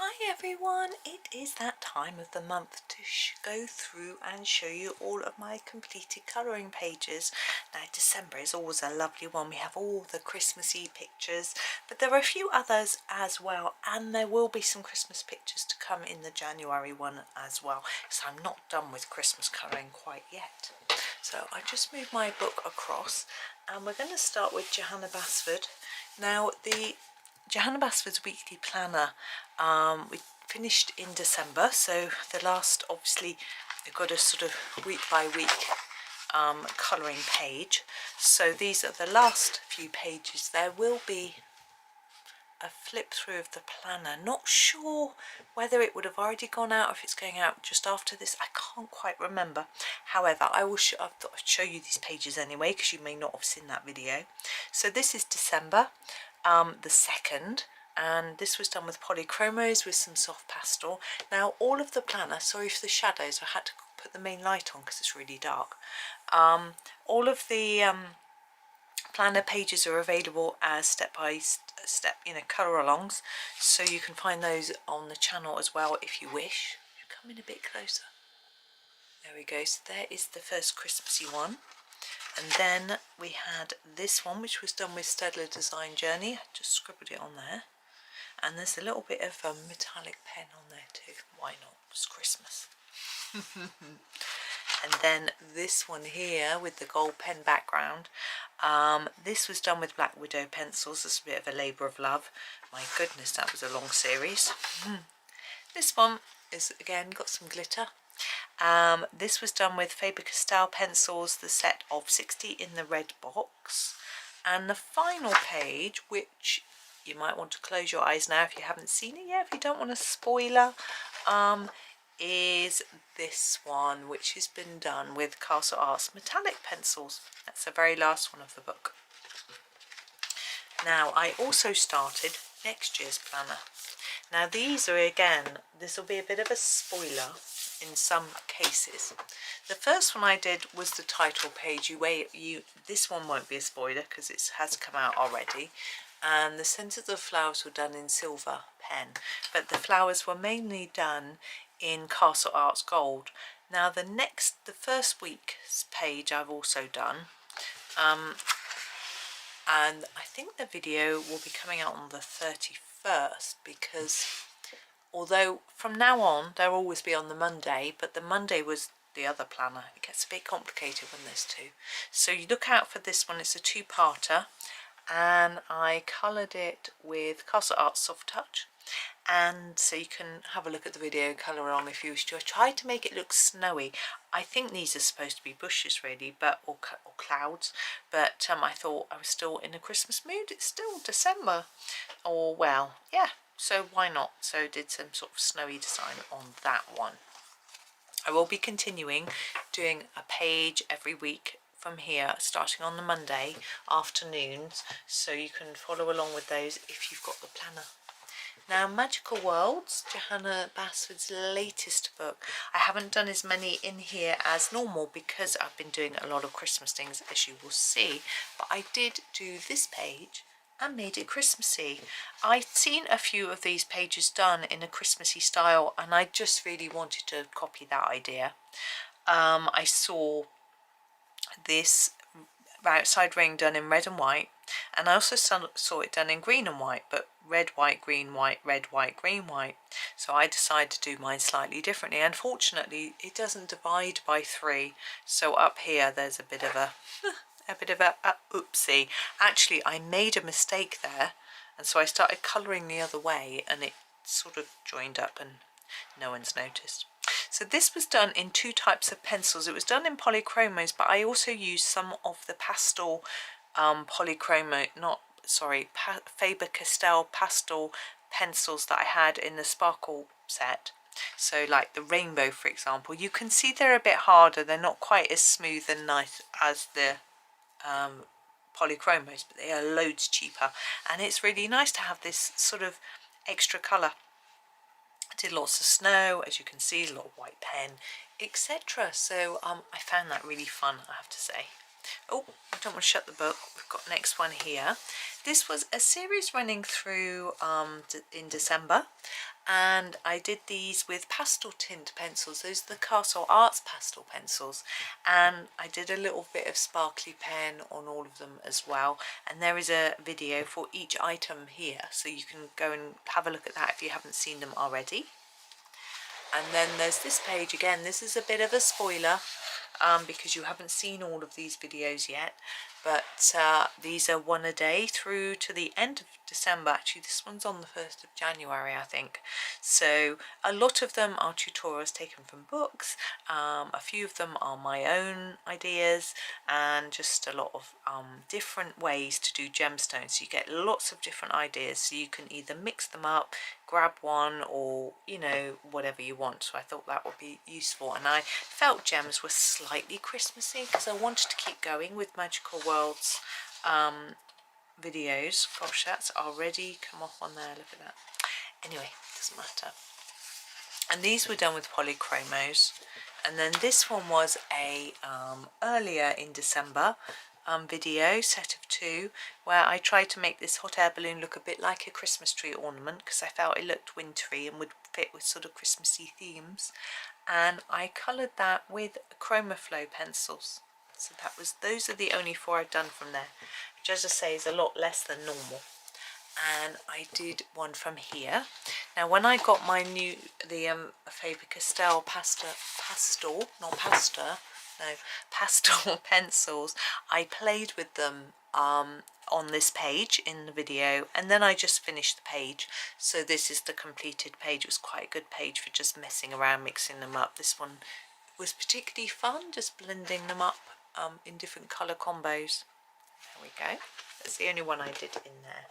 Hi everyone, it is that time of the month to go through and show you all of my completed colouring pages. Now December is always a lovely one. We have all the Christmassy pictures, but there are a few others as well, and there will be some Christmas pictures to come in the January one as well, so I'm not done with Christmas colouring quite yet. So I just moved my book across and we're going to start with Johanna Basford. Now the Johanna Basford's weekly planner, we finished in December, so the last, obviously, we've got a sort of week by week colouring page. So these are the last few pages. There will be a flip through of the planner. Not sure whether it would have already gone out or if it's going out just after this. I can't quite remember. However, I thought I'd show you these pages anyway, because you may not have seen that video. So this is December the 2nd, and this was done with polychromos with some soft pastel. Now all of the planner, sorry for the shadows, I had to put the main light on because it's really dark. All of the planner pages are available as step-by-step, colour alongs, so you can find those on the channel as well if you wish. Come in a bit closer. There we go. So there is the first Christmassy one. And then we had this one, which was done with Stedler Design Journey. I just scribbled it on there. And there's a little bit of a metallic pen on there too. Why not? It's Christmas. And then this one here with the gold pen background. This was done with Black Widow pencils. This is a bit of a labour of love. My goodness, that was a long series. This one is, again, got some glitter. This was done with Faber-Castell pencils, the set of 60 in the red box. And the final page, which you might want to close your eyes now if you haven't seen it yet, if you don't want a spoiler, is this one, which has been done with Castle Arts metallic pencils. That's the very last one of the book. Now I also started next year's planner. Now these are, again, this will be a bit of a spoiler in some cases. The first one I did was the title page. This one won't be a spoiler because it has come out already, and the centres of the flowers were done in silver pen, but the flowers were mainly done in Castle Arts Gold. Now the first week's page I've also done, and I think the video will be coming out on the 31st, because although from now on they'll always be on the Monday, but the Monday was the other planner. It gets a bit complicated when there's two. So you look out for this one. It's a two-parter, and I coloured it with Castle Arts Soft Touch. And so you can have a look at the video, colour on if you wish to. I tried to make it look snowy. I think these are supposed to be bushes really, or clouds, but I thought I was still in a Christmas mood. It's still December, or well, yeah, so why not? So did some sort of snowy design on that one. I will be continuing doing a page every week from here, starting on the Monday afternoons, so you can follow along with those if you've got the planner. Now, Magical Worlds, Johanna Basford's latest book. I haven't done as many in here as normal because I've been doing a lot of Christmas things, as you will see, but I did do this page and made it Christmassy. I'd seen a few of these pages done in a Christmassy style, and I just really wanted to copy that idea. I saw this outside ring done in red and white, and I also saw it done in green and white, but red, white, green, white, red, white, green, white. So I decided to do mine slightly differently. Unfortunately, it doesn't divide by 3, so up here there's a bit of a oopsie. Actually, I made a mistake there, and so I started colouring the other way, and it sort of joined up, and no one's noticed. So this was done in 2 types of pencils. It was done in polychromos, but I also used some of the pastel Faber-Castell pastel pencils that I had in the sparkle set. So like the rainbow, for example, you can see they're a bit harder. They're not quite as smooth and nice as the polychromos, but they are loads cheaper, and it's really nice to have this sort of extra colour. I did lots of snow, as you can see, a lot of white pen, etc. So I found that really fun, I have to say. Oh, I don't want to shut the book. We've got next one here. This was a series running through in December, and I did these with pastel tint pencils. Those are the Castle Arts pastel pencils, and I did a little bit of sparkly pen on all of them as well. And there is a video for each item here, so you can go and have a look at that if you haven't seen them already. And then there's this page again. This is a bit of a spoiler because you haven't seen all of these videos yet, but these are one a day through to the end of December. Actually, this one's on the 1st of January, I think. So a lot of them are tutorials taken from books. A few of them are my own ideas, and just a lot of different ways to do gemstones. So you get lots of different ideas, so you can either mix them up, grab one, or whatever you want. So I thought that would be useful, and I felt gems were slightly Christmassy because I wanted to keep going with Magical Worlds videos. Gosh, that's already come off on there, look at that. Anyway, doesn't matter. And these were done with polychromos, and then this one was a earlier in December video, set of 2, where I tried to make this hot air balloon look a bit like a Christmas tree ornament because I felt it looked wintry and would fit with sort of Christmassy themes, and I coloured that with Chromaflow pencils. So those are the only 4 I've done from there, which, as I say, is a lot less than normal. And I did one from here. Now, when I got my Faber-Castell pastel pencils, I played with them on this page in the video, and then I just finished the page. So this is the completed page. It was quite a good page for just messing around, mixing them up. This one was particularly fun, just blending them up in different colour combos. There we go. That's the only one I did in there.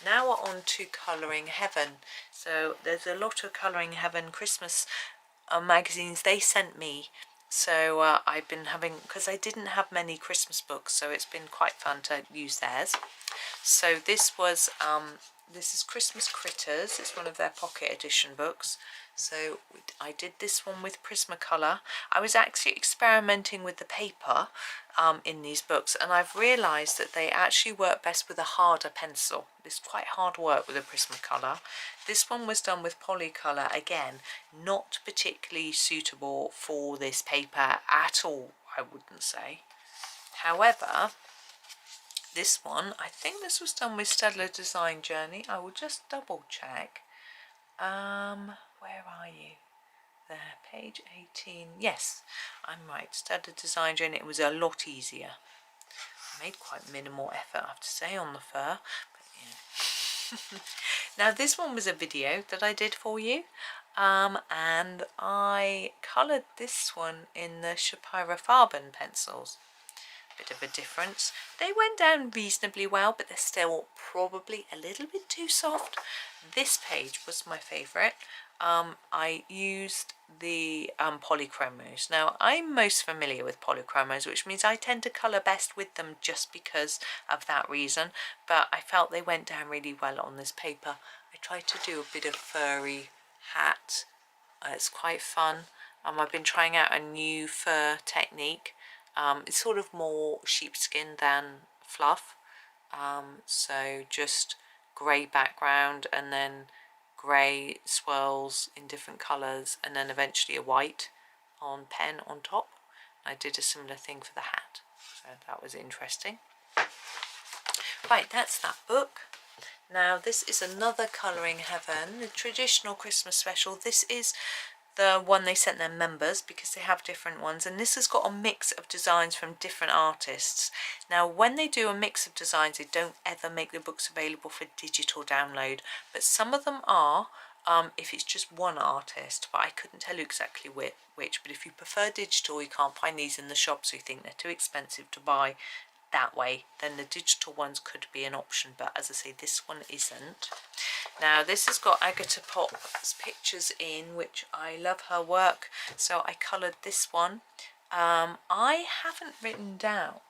Now we're on to Colouring Heaven. So there's a lot of Colouring Heaven Christmas magazines they sent me. So I've been having, because I didn't have many Christmas books, so it's been quite fun to use theirs. So this was, this is Christmas Critters. It's one of their pocket edition books. So I did this one with Prismacolor. I was actually experimenting with the paper in these books, and I've realised that they actually work best with a harder pencil. It's quite hard work with a Prismacolor. This one was done with Polycolor, again, not particularly suitable for this paper at all, I wouldn't say. However, this one, I think this was done with Stellar Design Journey. I will just double check. Where are you? There, page 18. Yes, I'm right. Stellar Design Journey. It was a lot easier. I made quite minimal effort, I have to say, on the fur. But yeah. Now, this one was a video that I did for you. And I coloured this one in the Shapira Farben pencils. Bit of a difference. They went down reasonably well, but they're still probably a little bit too soft. This page was my favourite. I used the polychromos. Now, I'm most familiar with polychromos, which means I tend to colour best with them just because of that reason, but I felt they went down really well on this paper. I tried to do a bit of furry hat. It's quite fun. I've been trying out a new fur technique. It's sort of more sheepskin than fluff, so just grey background and then grey swirls in different colours, and then eventually a white on pen on top. I did a similar thing for the hat, so that was interesting. Right, that's that book. Now this is another Colouring Heaven, the traditional Christmas special. This is the one they sent their members because they have different ones, and this has got a mix of designs from different artists. Now, when they do a mix of designs, they don't ever make the books available for digital download, but some of them are if it's just one artist, but I couldn't tell you exactly which. But if you prefer digital, you can't find these in the shops, so you think they're too expensive to buy that way, then the digital ones could be an option, but as I say, this one isn't. Now this has got Agatha Pop's pictures in, which I love her work, so I coloured this one. I haven't written down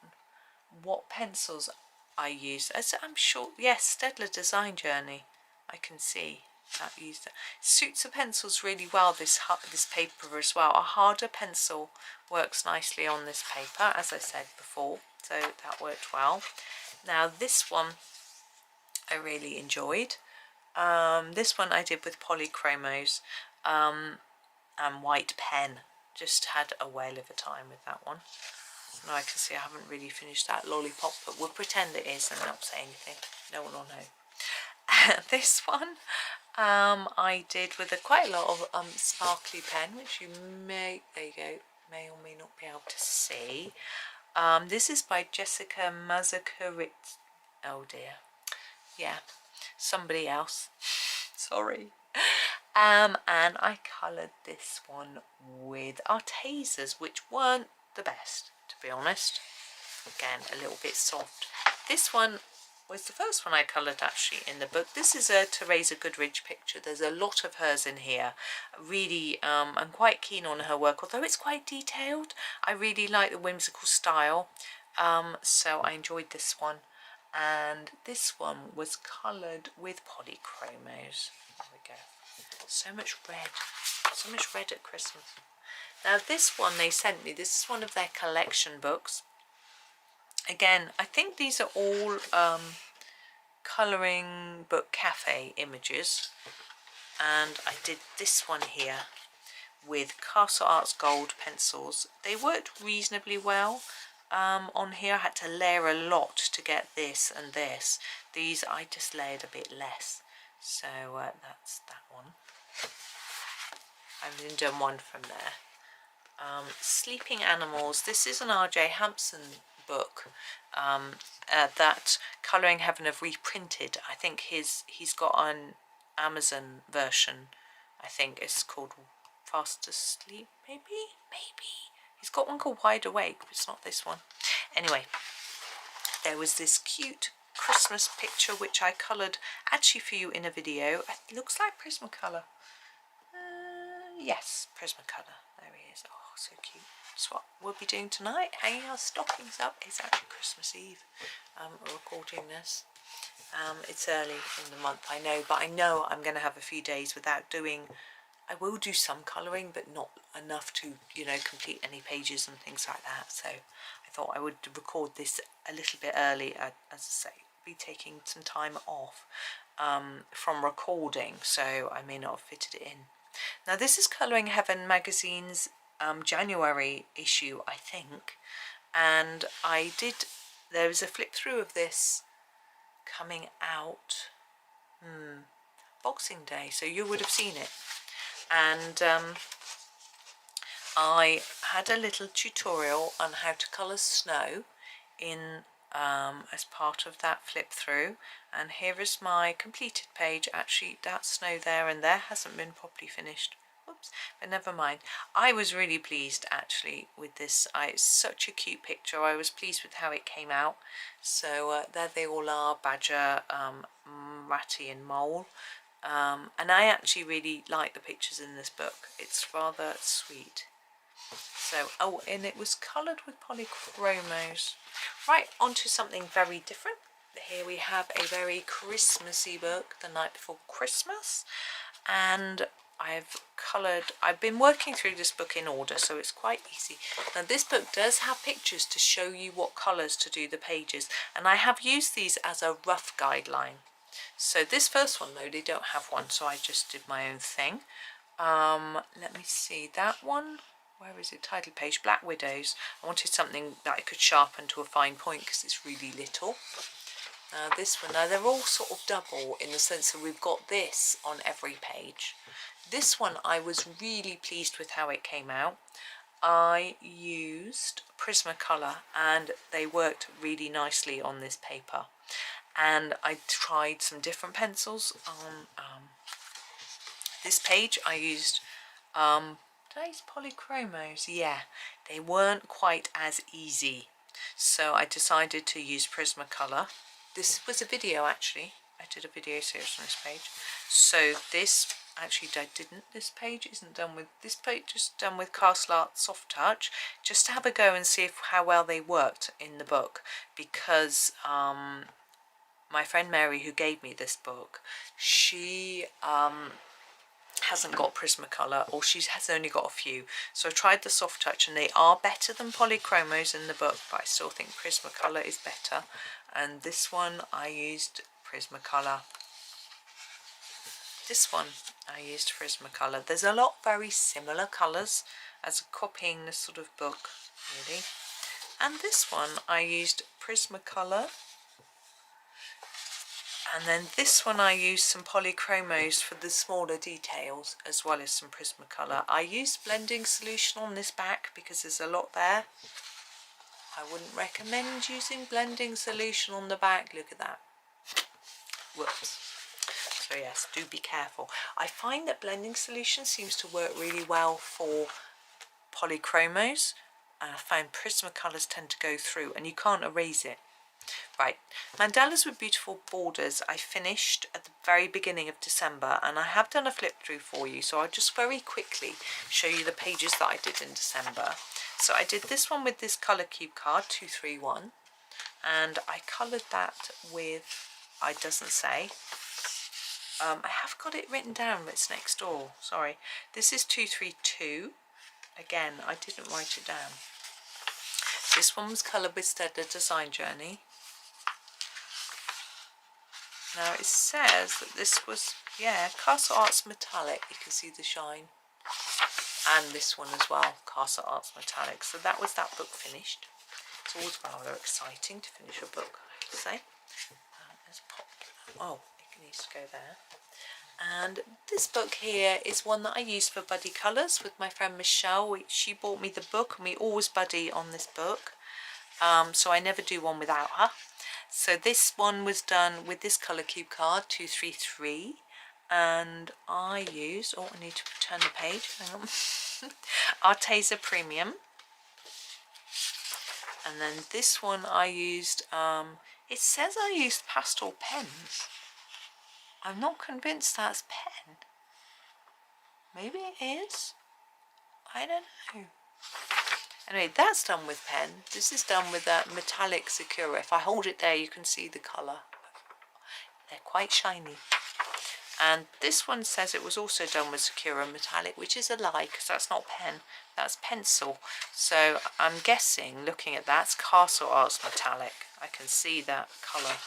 what pencils I use, as I'm sure, yes, Stedler Design Journey, I can see. that used it. Suits the pencils really well, this paper as well. A harder pencil works nicely on this paper, as I said before, so that worked well. Now this one I really enjoyed. This one I did with polychromos and white pen. Just had a whale of a time with that one. Now I can see I haven't really finished that lollipop, but we'll pretend it is and not say anything. No one will know. This one I did with quite a lot of sparkly pen, which you may, there you go, may or may not be able to see. This is by Jessica Mazakarit. Oh dear. Yeah, somebody else. Sorry. And I coloured this one with Artesas, which weren't the best, to be honest. Again, a little bit soft. This one was the first one I coloured actually in the book. This is a Teresa Goodridge picture. There's a lot of hers in here. Really, I'm quite keen on her work, although it's quite detailed. I really like the whimsical style, so I enjoyed this one. And this one was coloured with polychromos. There we go. So much red at Christmas. Now this one they sent me, this is one of their collection books. Again, I think these are all colouring book cafe images, and I did this one here with Castle Arts Gold pencils. They worked reasonably well. On here I had to layer a lot to get this and this. These I just layered a bit less, so that's that one. I've then done one from there. Sleeping Animals. This is an R.J. Hampson book that Colouring Heaven have reprinted. I think he's got an Amazon version. I think it's called Fast Asleep, maybe? He's got one called Wide Awake, but it's not this one. Anyway, there was this cute Christmas picture which I coloured actually for you in a video. It looks like Prismacolor. Yes, Prismacolor. There he is. Oh, so cute. That's what we'll be doing tonight. Hanging our stockings up. It's actually Christmas Eve. We're recording this. It's early in the month, I know, but I know I'm going to have a few days without doing. I will do some colouring, but not enough to, you know, complete any pages and things like that. So I thought I would record this a little bit early. As I say, be taking some time off from recording, so I may not have fitted it in. Now this is Colouring Heaven magazine's January issue, I think, and there was a flip through of this coming out Boxing Day, so you would have seen it. And I had a little tutorial on how to colour snow in as part of that flip through, and here is my completed page. Actually, that snow there and there hasn't been properly finished. Oops, but never mind. I was really pleased actually with this. It's such a cute picture. I was pleased with how it came out. So there they all are, Badger, Ratty and Mole. And I actually really like the pictures in this book. It's rather sweet. So, oh, and it was coloured with polychromos. Right, on to something very different. Here we have a very Christmassy book, The Night Before Christmas. And I've been working through this book in order, so it's quite easy. Now this book does have pictures to show you what colours to do the pages, and I have used these as a rough guideline. So this first one though, they don't have one, so I just did my own thing. Let me see, that one, where is it, title page, Black Widows. I wanted something that I could sharpen to a fine point because it's really little. This one, now they're all sort of double in the sense that we've got this on every page. This one I was really pleased with how it came out. I used Prismacolor and they worked really nicely on this paper. And I tried some different pencils on this page. I used today's polychromos. Yeah, they weren't quite as easy, so I decided to use Prismacolor. This was a video actually. I did a video series on this page. So this actually I didn't. This page isn't done with this page. Just done with Castle Art Soft Touch, just to have a go and see how well they worked in the book, because my friend Mary, who gave me this book, she hasn't got Prismacolor, or she has only got a few. So I tried the Soft Touch, and they are better than Polychromos in the book, but I still think Prismacolor is better. And this one I used Prismacolor. This one I used Prismacolor. There's a lot very similar colours as copying this sort of book, really. And this one I used Prismacolor. And then this one I used some Polychromos for the smaller details, as well as some Prismacolor. I used blending solution on this back because there's a lot there. I wouldn't recommend using blending solution on the back. Look at that. Whoops. So yes, do be careful. I find that blending solution seems to work really well for Polychromos. I find Prismacolors tend to go through, and you can't erase it. Right, mandalas with beautiful borders I finished at the very beginning of December, and I have done a flip through for you, so I'll just very quickly show you the pages that I did in December. So I did this one with this colour cube card 231, and I coloured that with, it doesn't say, I have got it written down, but it's next door, sorry. This is 232, again I didn't write it down. This one was coloured with Stedler Design Journey. Now it says that this was, yeah, Castle Arts Metallic, you can see the shine. And this one as well, Castle Arts Metallic. So that was that book finished. It's always rather exciting to finish a book, I have to say. Let's pop, oh, it needs to go there. And this book here is one that I used for buddy colours with my friend Michelle. She bought me the book, and we always buddy on this book. So I never do one without her. So this one was done with this colour cube card 233, and I used, oh, I need to turn the page, hang on, Arteza Premium. And then this one I used, it says I used pastel pens. I'm not convinced that's pen. Maybe it is. I don't know. Anyway, that's done with pen. This is done with a metallic Sakura. If I hold it there, you can see the colour. They're quite shiny. And this one says it was also done with Sakura metallic, which is a lie, because that's not pen. That's pencil. So I'm guessing, looking at that, it's Castle Arts Metallic. I can see that colour.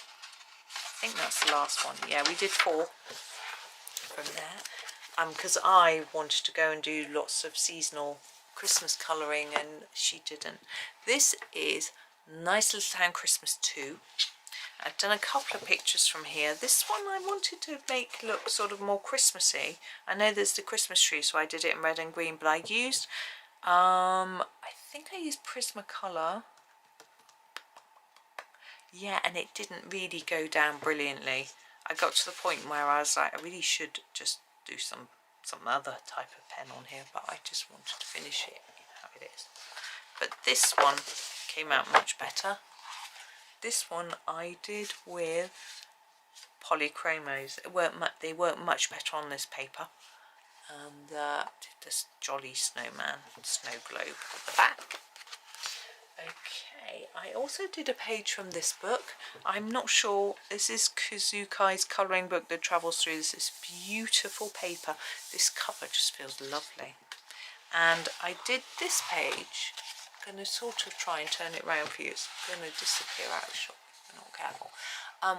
I think that's the last one. Yeah, we did 4 from there. Because I wanted to go and do lots of seasonal Christmas colouring, and she didn't. This is Nice Little Town Christmas 2. I've done a couple of pictures from here. This one I wanted to make look sort of more Christmassy. I know there's the Christmas tree, so I did it in red and green, but I used, I think I used Prismacolor. Yeah, and it didn't really go down brilliantly. I got to the point where I was like, I really should just do some other type of pen on here, but I just wanted to finish it how it is. But this one came out much better. This one I did with Polychromos. They work much better on this paper. And did this jolly snowman, snow globe at the back. Okay, I also did a page from this book. I'm not sure, this is Kuzukai's colouring book that travels through this beautiful paper. This cover just feels lovely. And I did this page. I'm going to sort of try and turn it around for you. It's going to disappear out of shot if I'm not careful.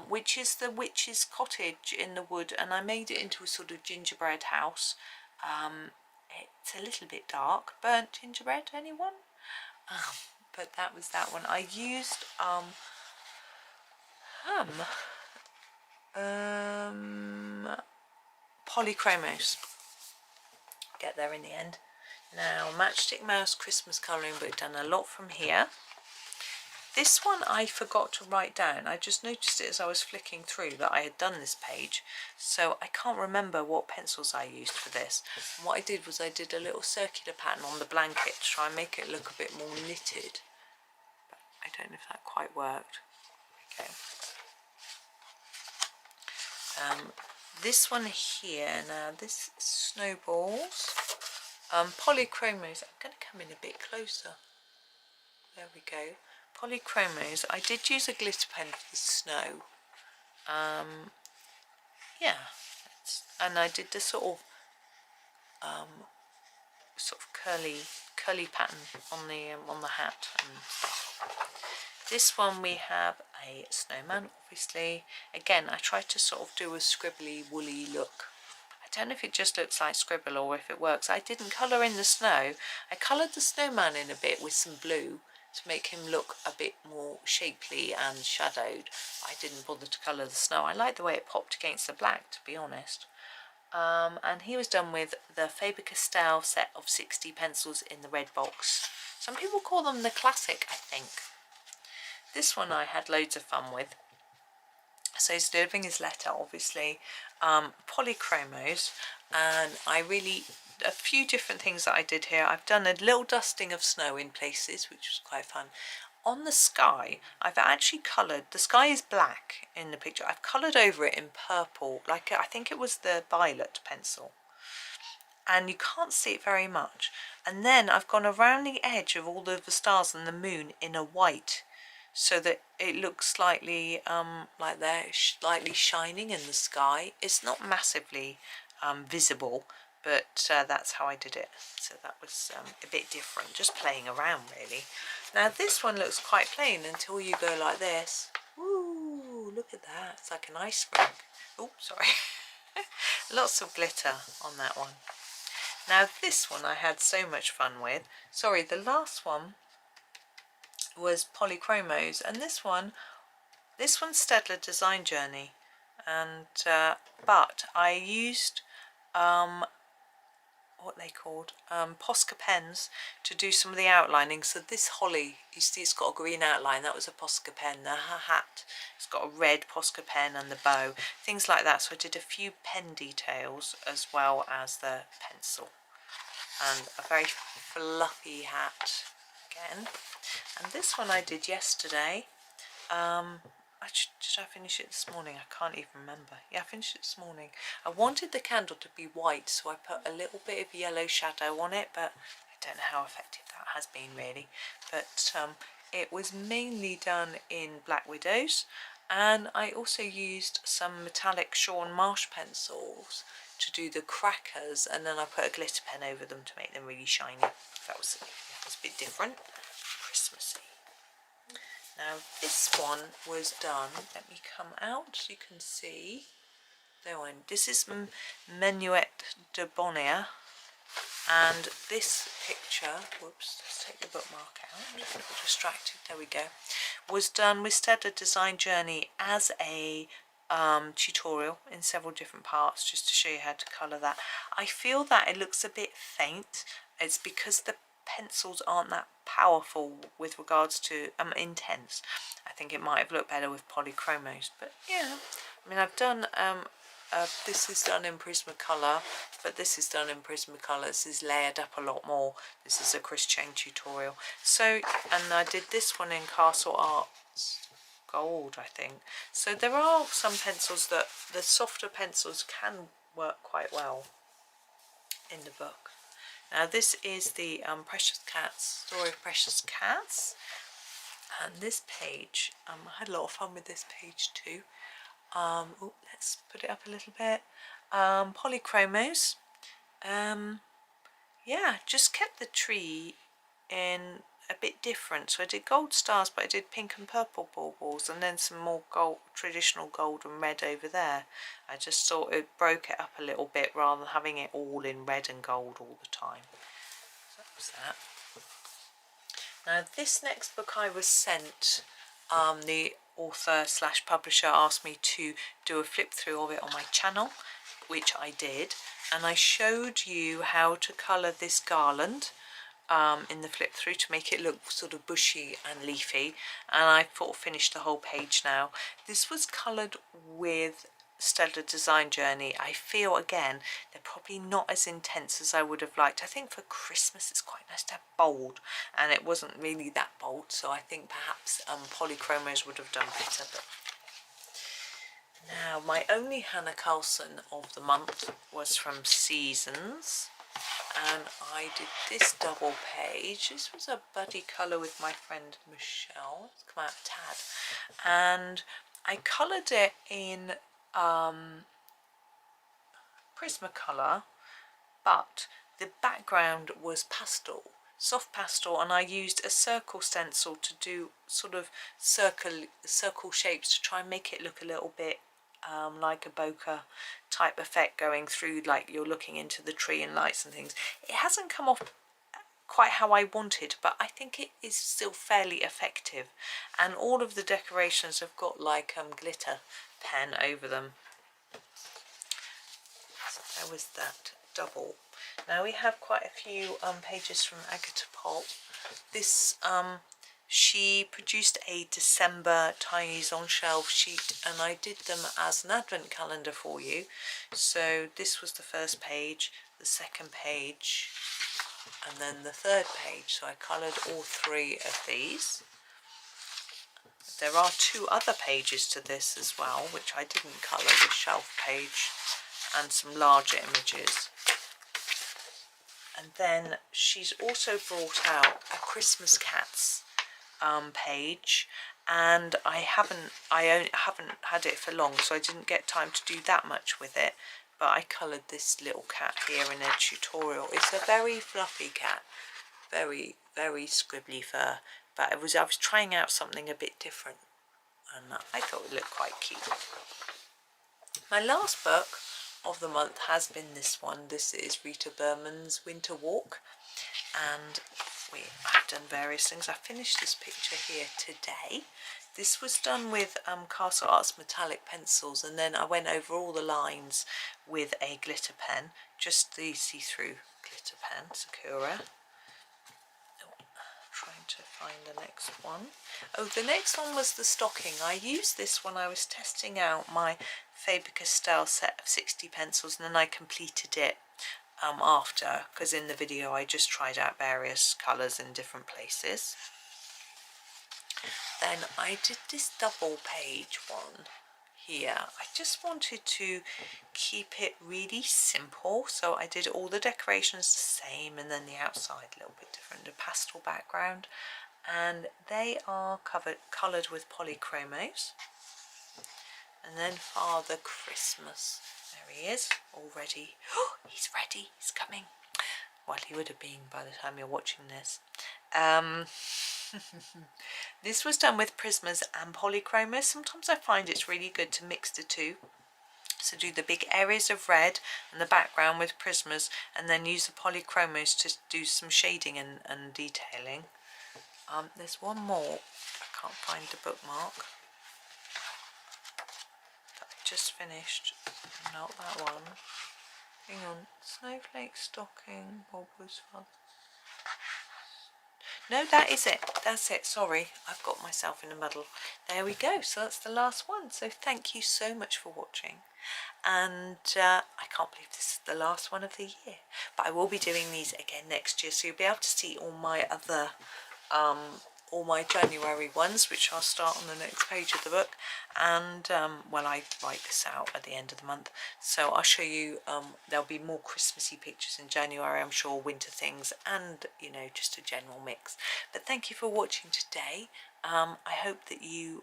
Which is the Witch's Cottage in the wood, and I made it into a sort of gingerbread house. It's a little bit dark. Burnt gingerbread, anyone? But that was that one. I used Polychromos. Get there in the end. Now, Matchstick Mouse Christmas colouring book, done a lot from here. This one I forgot to write down. I just noticed it as I was flicking through that I had done this page. So I can't remember what pencils I used for this. And what I did was I did a little circular pattern on the blanket to try and make it look a bit more knitted. But I don't know if that quite worked. Okay. This one here, now this Snowballs. Polychromos. I'm going to come in a bit closer. There we go. Polychromos. I did use a glitter pen for the snow. Yeah, and I did the sort of curly pattern on the hat and stuff. This one we have a snowman, obviously. Again, I tried to sort of do a scribbly woolly look. I don't know if it just looks like scribble or if it works. I didn't colour in the snow. I coloured the snowman in a bit with some blue to make him look a bit more shapely and shadowed. I didn't bother to colour the snow. I like the way it popped against the black, to be honest. And he was done with the Faber-Castell set of 60 pencils in the red box. Some people call them the classic, I think. This one I had loads of fun with. So he's delivering his letter, obviously, polychromos, and a few different things that I did here. I've done a little dusting of snow in places, which was quite fun. On the sky, I've actually coloured, the sky is black in the picture, I've coloured over it in purple, like I think it was the violet pencil. And you can't see it very much. And then I've gone around the edge of all of the stars and the moon in a white, so that it looks slightly like they're slightly shining in the sky. It's not massively visible, but that's how I did it. So that was a bit different, just playing around really. Now this one looks quite plain until you go like this. Ooh, look at that, it's like an ice rink. Oh, sorry. Lots of glitter on that one. Now this one I had so much fun with. Sorry, the last one was polychromos, and this one's Staedtler Design Journey, and but I used what they called Posca pens to do some of the outlining. So this holly, you see it's got a green outline, that was a Posca pen. The hat, it's got a red Posca pen, and the bow, things like that. So I did a few pen details as well as the pencil, and a very fluffy hat again. And this one I did yesterday. Did I finish it this morning? I can't even remember. Yeah, I finished it this morning. I wanted the candle to be white, so I put a little bit of yellow shadow on it, but I don't know how effective that has been really. But it was mainly done in Black Widows, and I also used some metallic Shawn Marsh pencils to do the crackers, and then I put a glitter pen over them to make them really shiny. That was a bit different, Christmassy. Now this one was done, let me come out so you can see. There one. This is Menuet de Bonnier, and this picture, whoops, let's take the bookmark out, I'm distracted, there we go, was done with Staedtler Design Journey as a tutorial in several different parts, just to show you how to colour that. I feel that it looks a bit faint. It's because the pencils aren't that powerful with regards to intense. I think it might have looked better with polychromos, but yeah, I mean, I've done this is done in Prismacolor, but this is done in Prismacolor. This is layered up a lot more. This is a Chris Chang tutorial. So, and I did this one in Castle Arts Gold, I think. So there are some pencils that the softer pencils can work quite well in the book. Now this is the Precious Cats, Story of Precious Cats, and this page, I had a lot of fun with this page too. Let's put it up a little bit. Polychromos, yeah, just kept the tree in a bit different. So I did gold stars, but I did pink and purple baubles, and then some more gold, traditional gold and red over there. I just thought it broke it up a little bit rather than having it all in red and gold all the time. So that was that. Now this next book I was sent, the author / publisher asked me to do a flip through of it on my channel, which I did, and I showed you how to colour this garland in the flip through to make it look sort of bushy and leafy, and I finished the whole page now. This was coloured with Staedtler Design Journey. I feel again they're probably not as intense as I would have liked. I think for Christmas it's quite nice to have bold, and it wasn't really that bold, so I think perhaps polychromos would have done better. But now my only Hannah Carlson of the month was from Seasons, and I did this double page. This was a buddy colour with my friend Michelle. It's come out a tad, and I coloured it in Prismacolor, but the background was pastel, soft pastel, and I used a circle stencil to do sort of circle shapes to try and make it look a little bit like a bokeh type effect going through, like you're looking into the tree and lights and things. It hasn't come off quite how I wanted, but I think it is still fairly effective, and all of the decorations have got like glitter pen over them. So there was that double. Now we have quite a few pages from Agatha Pop. This she produced a December Tinies on Shelf sheet, and I did them as an advent calendar for you. So this was the first page, the second page, and then the third page. So I coloured all three of these. There are two other pages to this as well, which I didn't colour, the shelf page and some larger images. And then she's also brought out a Christmas Cats page, and I haven't had it for long, so I didn't get time to do that much with it, but I coloured this little cat here in a tutorial. It's a very fluffy cat, very scribbly fur, but I was trying out something a bit different, and I thought it looked quite cute. My last book of the month has been this one. This is Rita Burman's Winter Walk, and I've done various things. I finished this picture here today. This was done with Castle Arts metallic pencils, and then I went over all the lines with a glitter pen, just the see-through glitter pen, Sakura. Trying to find the next one. Oh, the next one was the stocking. I used this when I was testing out my Faber-Castell set of 60 pencils, and then I completed it after, because in the video I just tried out various colours in different places. Then I did this double page one here. I just wanted to keep it really simple, so I did all the decorations the same, and then the outside a little bit different, a pastel background, and they are coloured with polychromos. And then Father Christmas, there he is, all ready. Oh, he's ready, he's coming. Well, he would have been by the time you're watching this. This was done with Prismas and polychromos. Sometimes I find it's really good to mix the two. So do the big areas of red and the background with Prismas, and then use the polychromos to do some shading and detailing. There's one more. I can't find the bookmark that I just finished. Not that one. Hang on. Snowflake stocking, Bob's father. No, that is it. That's it. Sorry, I've got myself in a muddle. There we go. So that's the last one. So thank you so much for watching. And I can't believe this is the last one of the year. But I will be doing these again next year. So you'll be able to see all my other, all my January ones, which I'll start on the next page of the book. And, well, I write this out at the end of the month. So I'll show you, there'll be more Christmassy pictures in January, I'm sure, winter things, and, you know, just a general mix. But thank you for watching today. I hope that you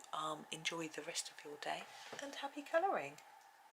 enjoy the rest of your day, and happy colouring.